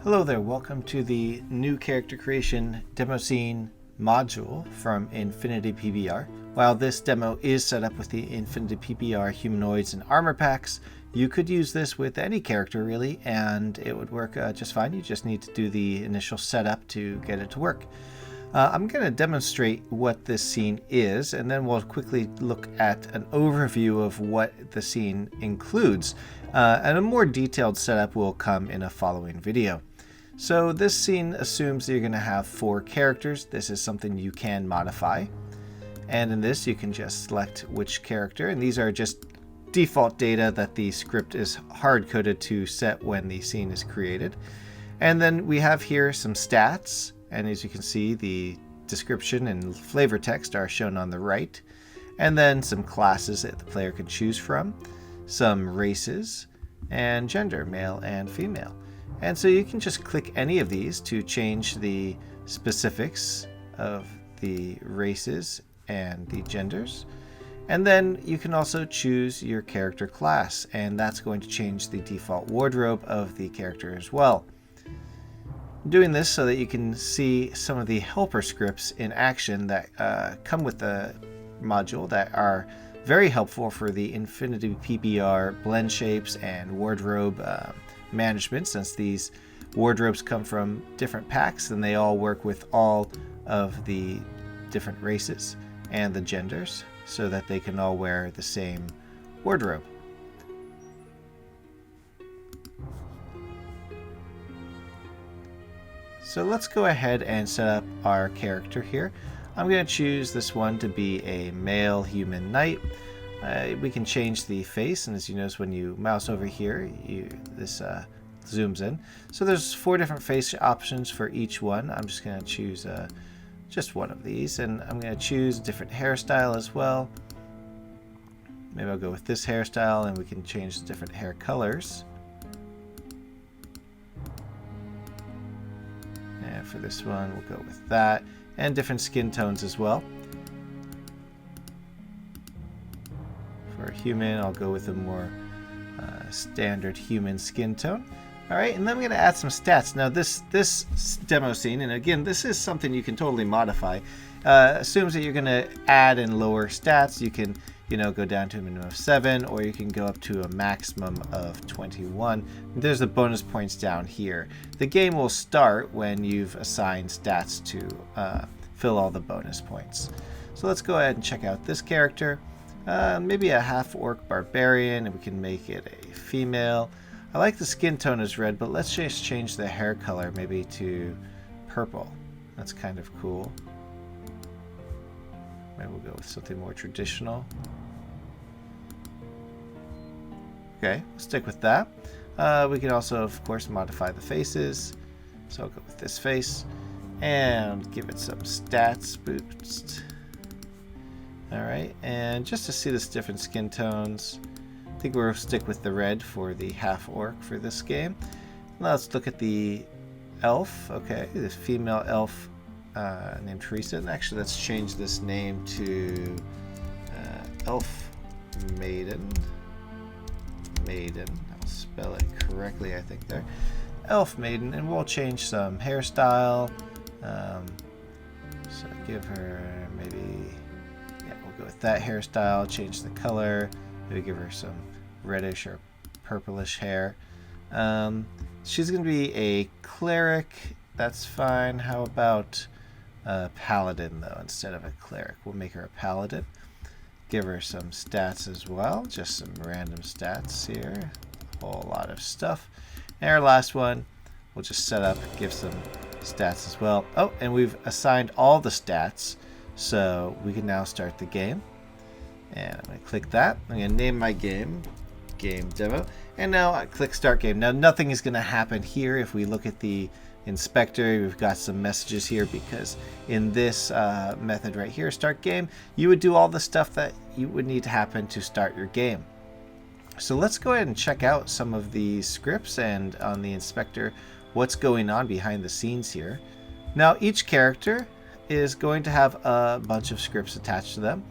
Hello there, welcome to the new character creation demo scene module from Infinity PBR. While this demo is set up with the Infinity PBR humanoids and armor packs, you could use this with any character really, and it would work just fine. You just need to do the initial setup to get it to work. I'm going to demonstrate what this scene is, and then we'll quickly look at an overview of what the scene includes. And a more detailed setup will come in a following video. So this scene assumes that you're going to have 4 characters. This is something you can modify. And in this, you can just select which character. And these are just default data that the script is hard-coded to set when the scene is created. And then we have here some stats. And as you can see, the description and flavor text are shown on the right. And then some classes that the player can choose from. Some races and gender, male and female. And so you can just click any of these to change the specifics of the races and the genders. And then you can also choose your character class, and that's going to change the default wardrobe of the character as well. I'm doing this so that you can see some of the helper scripts in action that come with the module that are very helpful for the Infinity PBR blend shapes and wardrobe management, since these wardrobes come from different packs and they all work with all of the different races and the genders so that they can all wear the same wardrobe. So let's go ahead and set up our character here. I'm going to choose this one to be a male human knight. We can change the face, and as you notice when you mouse over here, this zooms in. So there's 4 different face options for each one. I'm just going to choose just one of these, and I'm going to choose a different hairstyle as well. Maybe I'll go with this hairstyle, and we can change the different hair colors. And for this one, we'll go with that, and different skin tones as well. For a human, I'll go with a more standard human skin tone. All right, and then I'm going to add some stats. Now this demo scene, and again, this is something you can totally modify, assumes that you're going to add and lower stats. You can, go down to a minimum of 7, or you can go up to a maximum of 21. There's the bonus points down here. The game will start when you've assigned stats to fill all the bonus points. So let's go ahead and check out this character. Maybe a half-orc barbarian, and we can make it a female. I like the skin tone as red, but let's just change the hair color maybe to purple. That's kind of cool. Maybe we'll go with something more traditional. Okay, we'll stick with that. We can also, of course, modify the faces. So I'll go with this face and give it some stats boost. Alright, and just to see this different skin tones, I think we'll stick with the red for the half-orc for this game. Now let's look at the elf. Okay, this female elf named Teresa. And actually, let's change this name to Elf Maiden. I'll spell it correctly, I think there. Elf Maiden, and we'll change some hairstyle. So give her maybe... We'll go with that hairstyle, change the color, maybe give her some reddish or purplish hair. She's going to be a cleric, that's fine. How about a paladin though, instead of a cleric? We'll make her a paladin. Give her some stats as well, just some random stats here, a whole lot of stuff. And our last one, we'll just set up, give some stats as well. Oh, and we've assigned all the stats. So we can now start the game, and I'm going to click that. I'm going to name my game demo, and now I click start game. Now nothing is going to happen here. If we look at the inspector, we've got some messages here because in this method right here, start game, you would do all the stuff that you would need to happen to start your game. So let's go ahead and check out some of the scripts and on the inspector what's going on behind the scenes here. Now each character is going to have a bunch of scripts attached to them.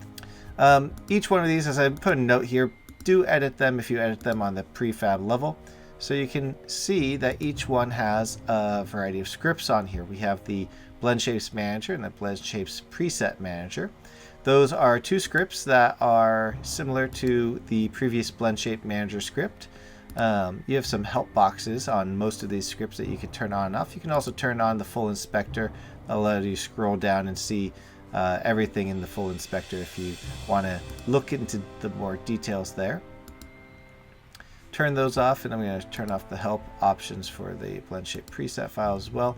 Each one of these, as I put a note here, do edit them if you edit them on the prefab level. So you can see that each one has a variety of scripts on here. We have the Blend Shapes Manager and the Blend Shapes Preset Manager. Those are two scripts that are similar to the previous Blend Shape Manager script. You have some help boxes on most of these scripts that you can turn on and off. You can also turn on the full inspector, allow you to scroll down and see everything in the full inspector if you want to look into the more details there. Turn those off, and I'm going to turn off the help options for the Blend Shape preset file as well.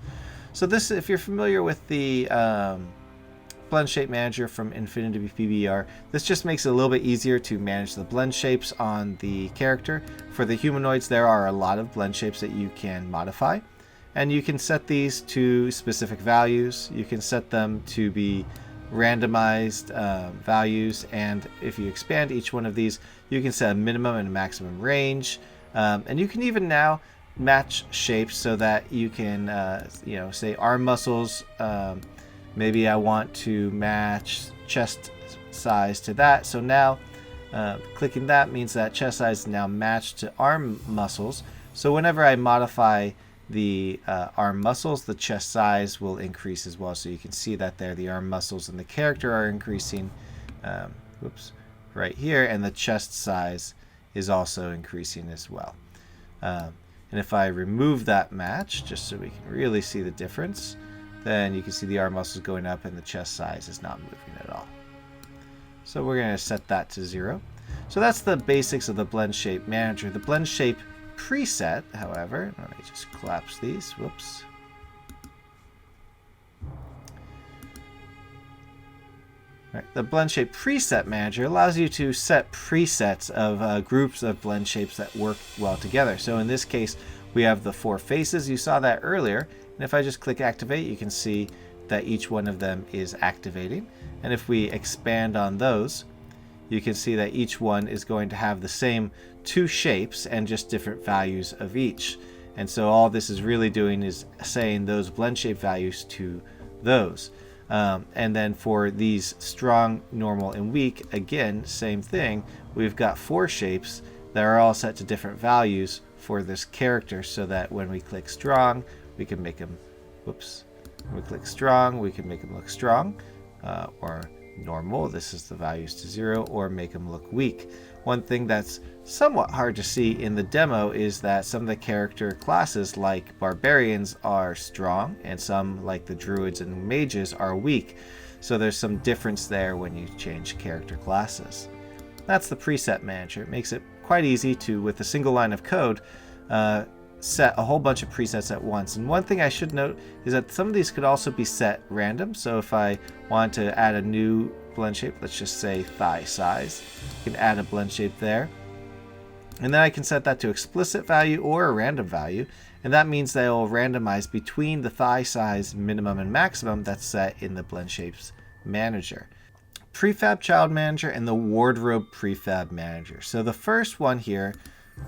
So this, if you're familiar with the Blend Shape Manager from Infinity PBR, this just makes it a little bit easier to manage the blend shapes on the character. For the humanoids, there are a lot of blend shapes that you can modify, and you can set these to specific values. You can set them to be randomized values, and if you expand each one of these, you can set a minimum and a maximum range, and you can even now match shapes so that you can say arm muscles, maybe I want to match chest size to that. So now clicking that means that chest size is now matched to arm muscles. So whenever I modify the arm muscles, the chest size will increase as well. So you can see that there, the arm muscles and the character are increasing right here, and the chest size is also increasing as well. And if I remove that match, just so we can really see the difference, then you can see the arm muscles going up and the chest size is not moving at all. So we're going to set that to 0. So that's the basics of the Blend Shape Manager. The Blend Shape preset, however, let me just collapse these. Whoops. Right. The Blend Shape Preset Manager allows you to set presets of groups of blend shapes that work well together. So in this case, we have the 4 faces. You saw that earlier. And if I just click Activate, you can see that each one of them is activating. And if we expand on those, you can see that each one is going to have the same 2 shapes and just different values of each. And so all this is really doing is saying those blend shape values to those. And then for these strong, normal, and weak, again, same thing. We've got 4 shapes that are all set to different values for this character, so that when we click strong, we can make them, when we click strong, we can make them look strong, or normal, this is the values to 0, or make them look weak. One thing that's somewhat hard to see in the demo is that some of the character classes, like barbarians, are strong, and some, like the druids and mages, are weak. So there's some difference there when you change character classes. That's the Preset Manager. It makes it quite easy to, with a single line of code, set a whole bunch of presets at once. And one thing I should note is that some of these could also be set random. So if I want to add a new blend shape, let's just say thigh size, I can add a blend shape there. And then I can set that to explicit value or a random value. And that means that it will randomize between the thigh size minimum and maximum that's set in the Blend Shapes Manager. Prefab Child Manager and the Wardrobe Prefab Manager. So the first one here,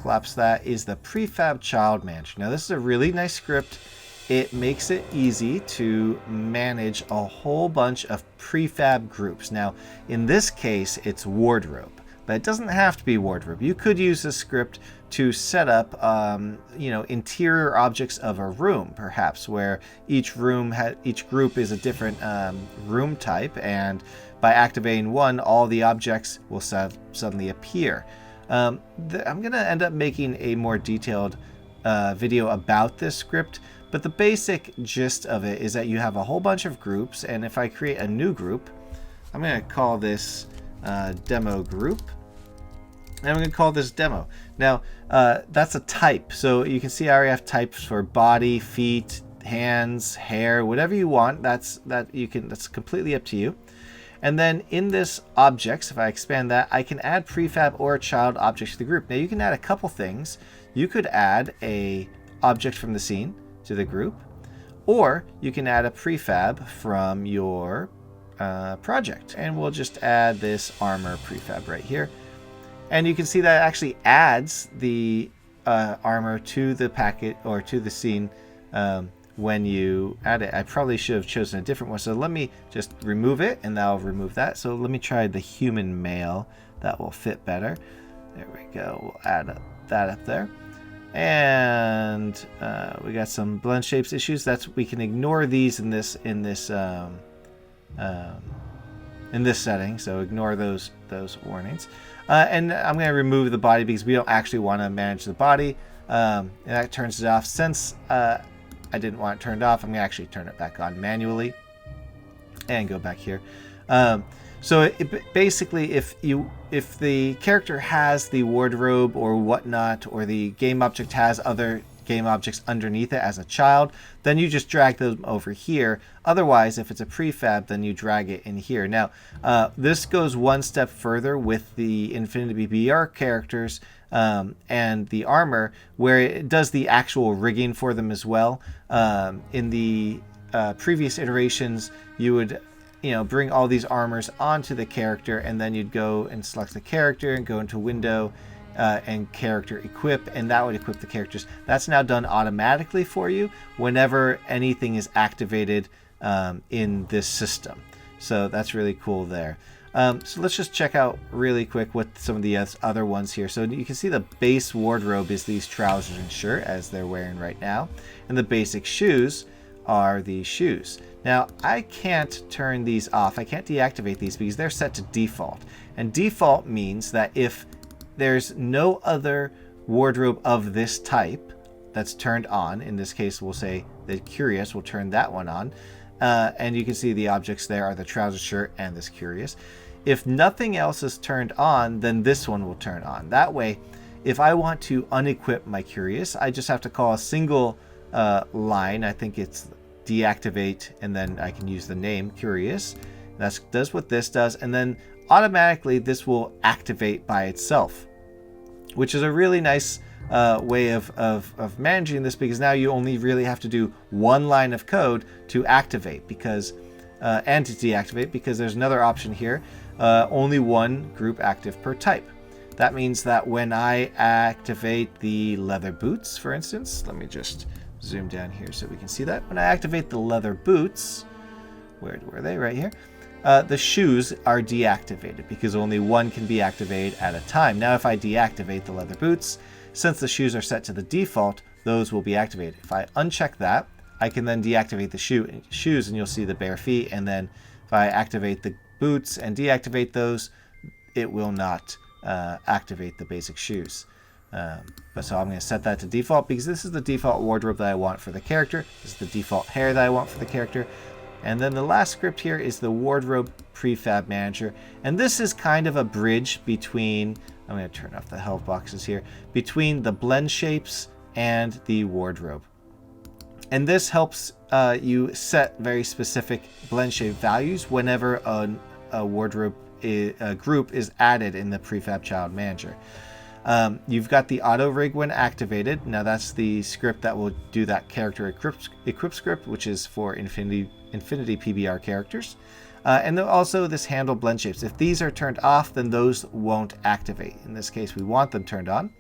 collapse that, is the Prefab Child Manager. Now this is a really nice script. It makes it easy to manage a whole bunch of prefab groups. Now in this case it's wardrobe, but it doesn't have to be wardrobe. You could use this script to set up interior objects of a room, perhaps, where each group is a different room type, and by activating one, all the objects will suddenly appear. I'm going to end up making a more detailed video about this script, but the basic gist of it is that you have a whole bunch of groups, and if I create a new group, I'm going to call this demo group, and I'm going to call this demo. Now, that's a type, so you can see I already have types for body, feet, hands, hair, whatever you want. That's completely up to you. And then in this objects, if I expand that, I can add prefab or child objects to the group. Now you can add a couple things. You could add a object from the scene to the group, or you can add a prefab from your project. And we'll just add this armor prefab right here. And you can see that it actually adds the armor to the packet or to the scene when you add it. I probably should have chosen a different one. So let me just remove it, and that'll remove that. So let me try the human male. That will fit better. There we go. We'll add that up there. And we got some blend shapes issues. We can ignore these in this setting, so ignore those warnings. And I'm going to remove the body because we don't actually want to manage the body. And that turns it off. Since I didn't want it turned off, I'm going to actually turn it back on manually and go back here. So basically, if the character has the wardrobe or whatnot, or the game object has other game objects underneath it as a child, then you just drag them over here. Otherwise, if it's a prefab, then you drag it in here. Now, this goes one step further with the Infinity PBR characters and the armor, where it does the actual rigging for them as well. In the previous iterations, you would bring all these armors onto the character, and then you'd go and select the character and go into window and character equip, and that would equip the characters. That's now done automatically for you whenever anything is activated in this system. So that's really cool there. So let's just check out really quick what some of the other ones here. So you can see the base wardrobe is these trousers and shirt as they're wearing right now, and the basic shoes are the shoes. Now, I can't turn these off. I can't deactivate these because they're set to default. And default means that if there's no other wardrobe of this type that's turned on, in this case, we'll say the curious, we'll turn that one on. And you can see the objects there are the trouser shirt and this curious. If nothing else is turned on, then this one will turn on. That way, if I want to unequip my curious, I just have to call a single line. I think it's deactivate, and then I can use the name curious. That does what this does, and then automatically this will activate by itself, which is a really nice way of managing this, because now you only really have to do one line of code to activate and to deactivate, because there's another option here, only one group active per type. That means that when I activate the leather boots, for instance, let me just zoom down here so we can see that. When I activate the leather boots, where were they? Right here. The shoes are deactivated because only one can be activated at a time. Now, if I deactivate the leather boots, since the shoes are set to the default, those will be activated. If I uncheck that, I can then deactivate the shoes, and you'll see the bare feet. And then if I activate the boots and deactivate those, it will not activate the basic shoes. But so I'm going to set that to default because this is the default wardrobe that I want for the character. This is the default hair that I want for the character. And then the last script here is the wardrobe prefab manager. And this is kind of a bridge between, I'm going to turn off the health boxes here, between the blend shapes and the wardrobe. And this helps you set very specific blend shape values whenever a wardrobe group is added in the Prefab Child Manager. You've got the auto rig when activated. Now that's the script that will do that character equip script, which is for Infinity PBR characters. And then also this handle blend shapes. If these are turned off, then those won't activate. In this case, we want them turned on.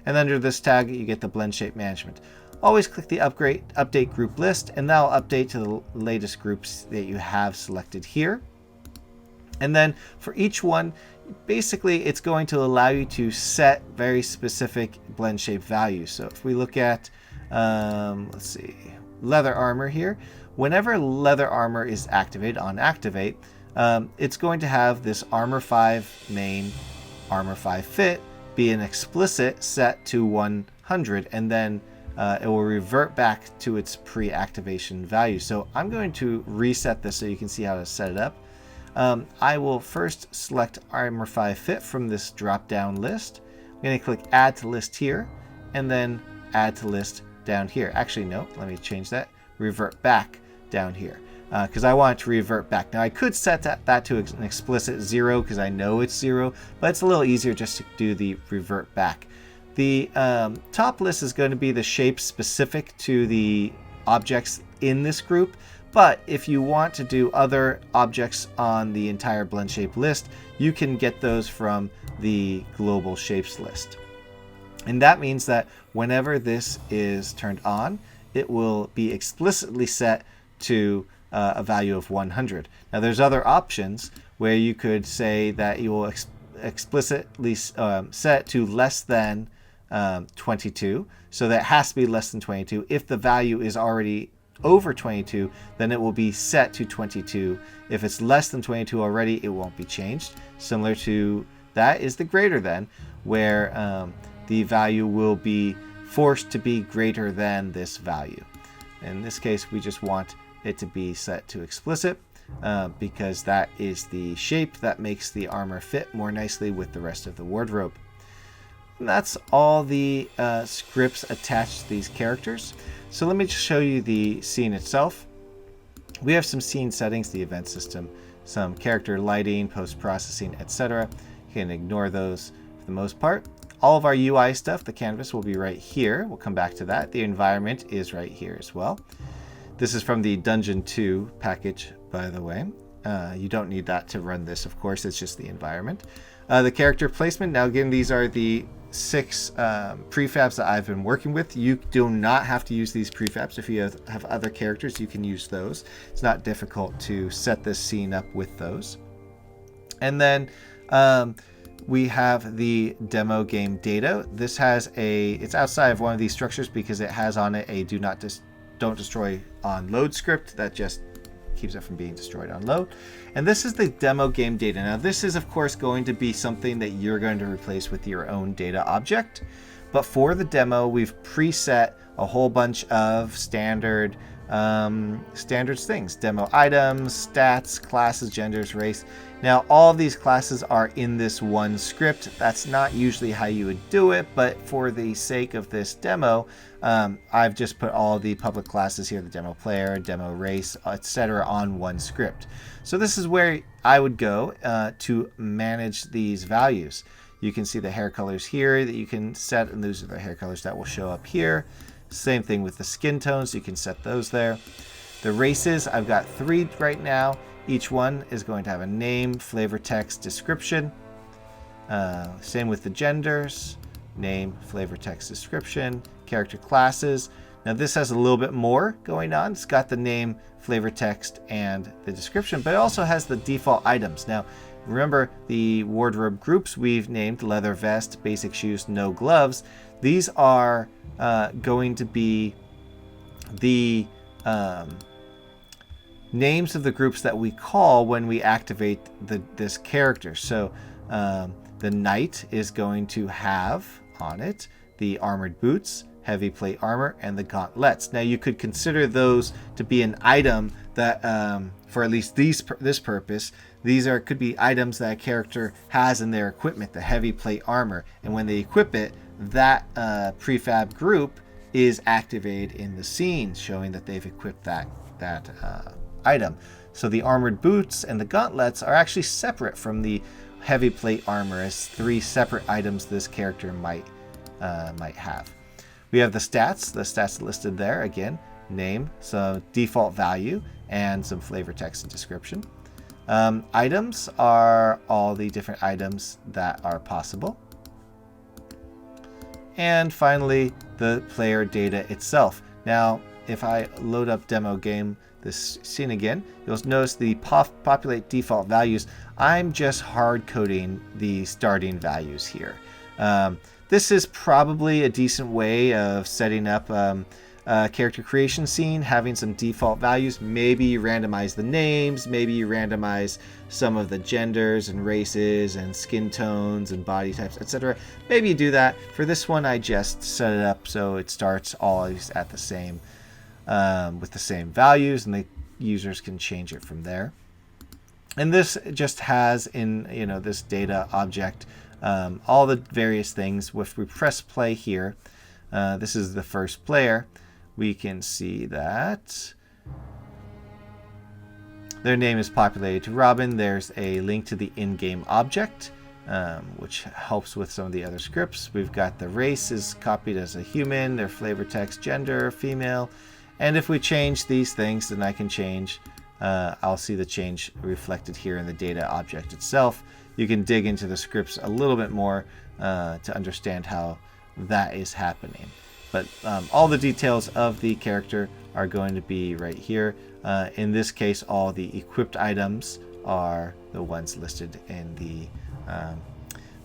And under this tag, you get the blend shape management. Always click the update group list, and that'll update to the latest groups that you have selected here. And then for each one, basically it's going to allow you to set very specific blend shape values. So if we look at, let's see, leather armor here, whenever leather armor is activated on activate, it's going to have this armor 5 main, armor 5 fit be an explicit set to 100, and then it will revert back to its pre-activation value. So I'm going to reset this so you can see how to set it up. I will first select Armor 5 Fit from this drop-down list. I'm going to click Add to List here, and then Add to List down here. Actually, no, let me change that. Revert back down here, because I want it to revert back. Now, I could set that to an explicit 0, because I know it's 0, but it's a little easier just to do the revert back. The top list is going to be the shapes specific to the objects in this group. But if you want to do other objects on the entire blend shape list, you can get those from the global shapes list. And that means that whenever this is turned on, it will be explicitly set to a value of 100. Now there's other options where you could say that you will explicitly set to less than 22. So that has to be less than 22. If the value is already over 22, then it will be set to 22. If it's less than 22 already, it won't be changed. Similar to that is the greater than, where the value will be forced to be greater than this value. In this case, we just want it to be set to explicit because that is the shape that makes the armor fit more nicely with the rest of the wardrobe. And that's all the scripts attached to these characters. So let me just show you the scene itself. We have some scene settings, the event system, some character lighting, post-processing, etc. You can ignore those for the most part. All of our UI stuff, the canvas, will be right here. We'll come back to that. The environment is right here as well. This is from the Dungeon 2 package, by the way. You don't need that to run this, of course. It's just the environment. The character placement. Now, again, these are the 6 prefabs that I've been working with. You do not have to use these prefabs. If you have other characters, you can use those. It's not difficult to set this scene up with those. And then we have the demo game data. This has it's outside of one of these structures because it has on it a don't destroy on load script that just keeps it from being destroyed on load. And this is the demo game data. Now this is of course going to be something that you're going to replace with your own data object. But for the demo, we've preset a whole bunch of standards things: demo items, stats, classes, genders, race. Now all of these classes are in this one script. That's not usually how you would do it, but for the sake of this demo, I've just put all the public classes here, the demo player, demo race, etc. on one script. So this is where I would go to manage these values. You can see the hair colors here that you can set, and those are the hair colors that will show up here. Same thing with the skin tones, you can set those there. The races, I've got 3 right now. Each one is going to have a name, flavor text, description. Same with the genders, name, flavor text, description, character classes. Now this has a little bit more going on. It's got the name, flavor text, and the description, but it also has the default items. Now remember the wardrobe groups we've named: leather vest, basic shoes, no gloves. These are going to be the names of the groups that we call when we activate this character. So the knight is going to have on it the armored boots, heavy plate armor, and the gauntlets. Now you could consider those to be an item that for at least this purpose, these could be items that a character has in their equipment, the heavy plate armor, and when they equip it, that prefab group is activated in the scene, showing that they've equipped that item. So the armored boots and the gauntlets are actually separate from the heavy plate armor, as 3 separate items this character might have. We have the stats listed there. Again, name, so default value, and some flavor text and description. Items are all the different items that are possible. And finally, the player data itself. Now, if I load up demo game, this scene again, you'll notice the populate default values. I'm just hard coding the starting values here. This is probably a decent way of setting up a character creation scene, having some default values. Maybe you randomize the names, maybe you randomize some of the genders and races and skin tones and body types, etc. Maybe you do that. For this one, I just set it up so it starts always at the same with the same values, and the users can change it from there. And this just has in this data object all the various things. If we press play here, this is the first player. We can see that their name is populated to Robin. There's a link to the in-game object, which helps with some of the other scripts. We've got the race is copied as a human, their flavor text, gender, female. And if we change these things, then I can change, I'll see the change reflected here in the data object itself. You can dig into the scripts a little bit more to understand how that is happening. But all the details of the character are going to be right here. In this case, all the equipped items are the ones listed in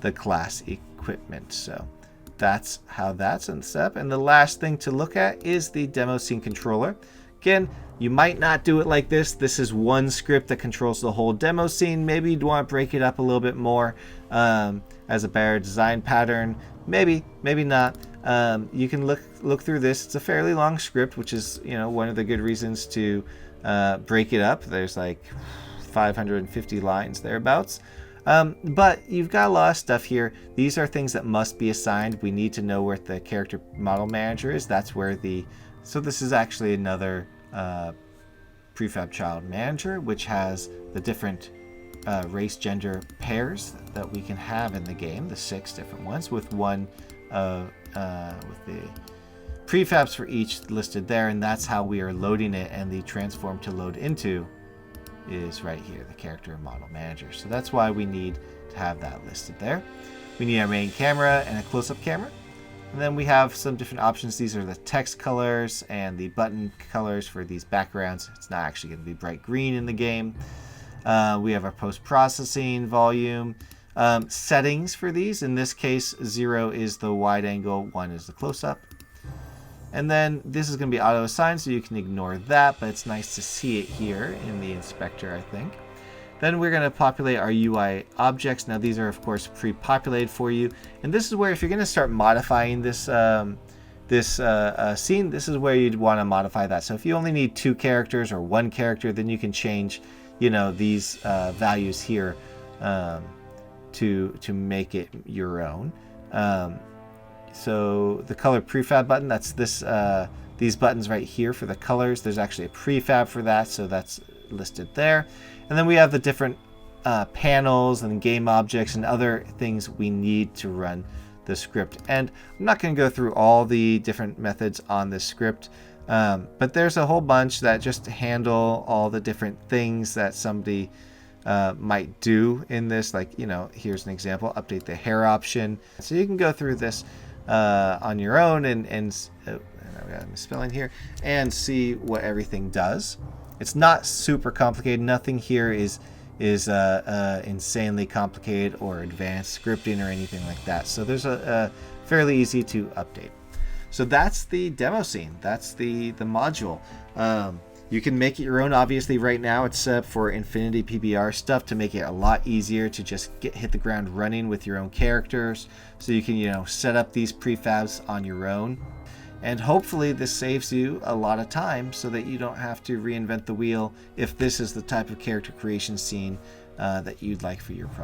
the class equipment. So that's how that's set up. And the last thing to look at is the demo scene controller. Again, you might not do it like this. This is one script that controls the whole demo scene. Maybe you'd want to break it up a little bit more as a better design pattern. Maybe not. You can look through this. It's a fairly long script, which is, you know, one of the good reasons to break it up. There's like 550 lines thereabouts. But you've got a lot of stuff here. These are things that must be assigned. We need to know where the character model manager is. That's where so this is actually another Prefab Child Manager, which has the different race gender pairs that we can have in the game, the 6 different ones, with with the prefabs for each listed there, and that's how we are loading it. And the transform to load into is right here, the character model manager. So that's why we need to have that listed there. We need our main camera and a close-up camera. And then we have some different options. These are the text colors and the button colors for these backgrounds. It's not actually going to be bright green in the game. We have our post-processing volume. Settings for these. In this case, 0 is the wide angle, 1 is the close-up. And then this is going to be auto-assigned, so you can ignore that, but it's nice to see it here in the inspector, I think. Then we're going to populate our UI objects. Now these are of course pre-populated for you, and this is where, if you're going to start modifying this scene, this is where you'd want to modify that. So if you only need 2 characters or 1 character, then you can change, you know, these values here to make it your own. So the color prefab button, that's these buttons right here for the colors. There's actually a prefab for that, so that's listed there. And then we have the different panels and game objects and other things we need to run the script. And I'm not going to go through all the different methods on this script, but there's a whole bunch that just handle all the different things that somebody might do in this. Like, you know, here's an example: update the hair option. So you can go through this on your own and I got a misspelling here, and see what everything does. It's not super complicated. Nothing here is insanely complicated or advanced scripting or anything like that. So there's a fairly easy to update. So that's the demo scene. That's the module. You can make it your own. Obviously, right now it's set up for Infinity PBR stuff to make it a lot easier to just hit the ground running with your own characters. So you can, you know, set up these prefabs on your own. And hopefully this saves you a lot of time so that you don't have to reinvent the wheel if this is the type of character creation scene that you'd like for your project.